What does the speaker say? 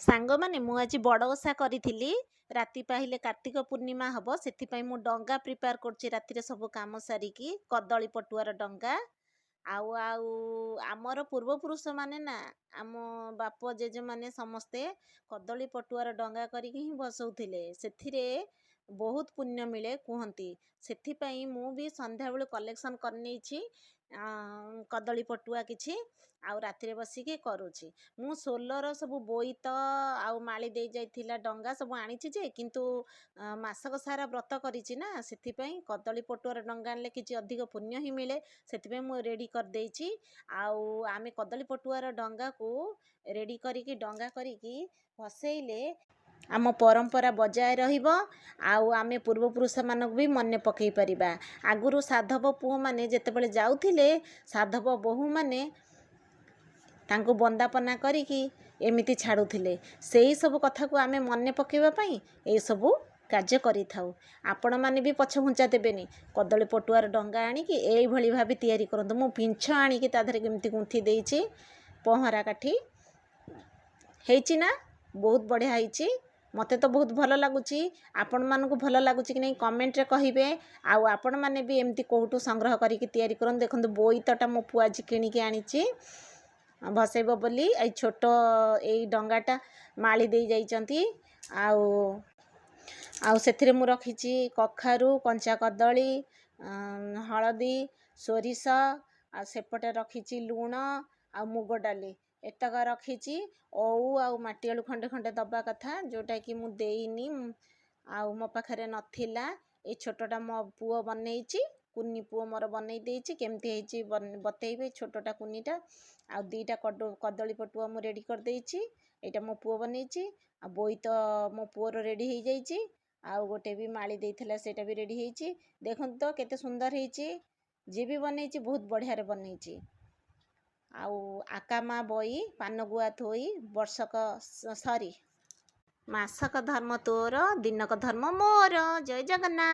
सांग माने मु आज बड़ ओषा करी राति पाहिले कार्तिक पूर्णिमा हम से मु डंगा प्रिपेयर कर राति सब कम सारिकी कदली पटुआर डंगा आउ आउ आमर पूर्वपुरुष माने ना आम बाप जेजे माने समस्ते कदली पटुआर डंगा करिक ही भसौथिले सेथिरे बहुत पुण्य मिले कहती से मु भी संध्या बेलू कलेक्शन करनी कदली पटुआ किछि आउ रातिरे बसिकी करुछि मु सोलर सब बोईत आउ माली दे जाइथिला डंगा सब आनिछि जे किंतु मासक सारा व्रत करिछि ना सेथिपई कदली पटुआर डंगा आनले किछि अधिक पुण्य ही मिले सेथिपई मु रेडी कर देइछि आउ आमे कदली पटुआर डंगा को रेडी करिकी डंगा करिकी भसेइले आम परंपरा बजाय रहिबो आउ आमे पूर्वपुरुष मानक भी मने पकई परिबा आगुरु साधव पुओ माने जेतेबेले जाउथिले साधव बहु माने तांको बंदापना करिकी एमिति छाड़ुथिले सेही सब कथा को आमे मने पकेबा पई ए सब कार्य करि थाउ आपण माने भी पछ घुंचा देबेनी कदली पटुआर डंगा आनिकी एई भली भाबी तयारी करंतु मु पिंछ आनिकी ता धरे केमति गुंथी देइछि पहरा काठी हेइछि ना बहुत बढ़िया हेइछि मते तो बहुत भल लगुच आपण मानकु भल लगुच कि नहीं कमेंट रे कहिबे आउ आपण माने भी एमती कोठू संग्रह करिकी तयारी करन देखंतु बोईतटा मो पुआ जी किनिकी आनिछि भसेब बोली ए छोट ए डंगाटा माली दे जाइचंती आउ आउ सेथिरे मु रखिछि कखारु कंचा कदली हळदी सोरिष आ सेपटे रखिछि लूण आ मुग डाली एतक रखिछि ओउ आउ माटी आलू खंडे खंडे दबा कथा जोटा कि मु देइनी आउ मो पाखरे नथिला ए छोटटा मो पुओ बनेइछि कुन्नी पुओ मोर बनई देइछि केमती हेइछि बतेइबे छोटटा कुन्नीटा आ दीटा कदली पटुआ मु रेडी कर देइछि एटा मो पुओ बनईछि आ बोई तो मो पुओर रेडी हो जाइछि आउ गोटे भी माली देइथिला सेटा भी रेडी हेइछि देखंत तो केते सुंदर हेइछि जे भी बनईछि बहुत बढ़िया रे बनईछि आउ आकामा बई पानगुआ थोई वर्षक सरी मासक धर्म तोर दिनक धर्म मोर जय जगन्नाथ।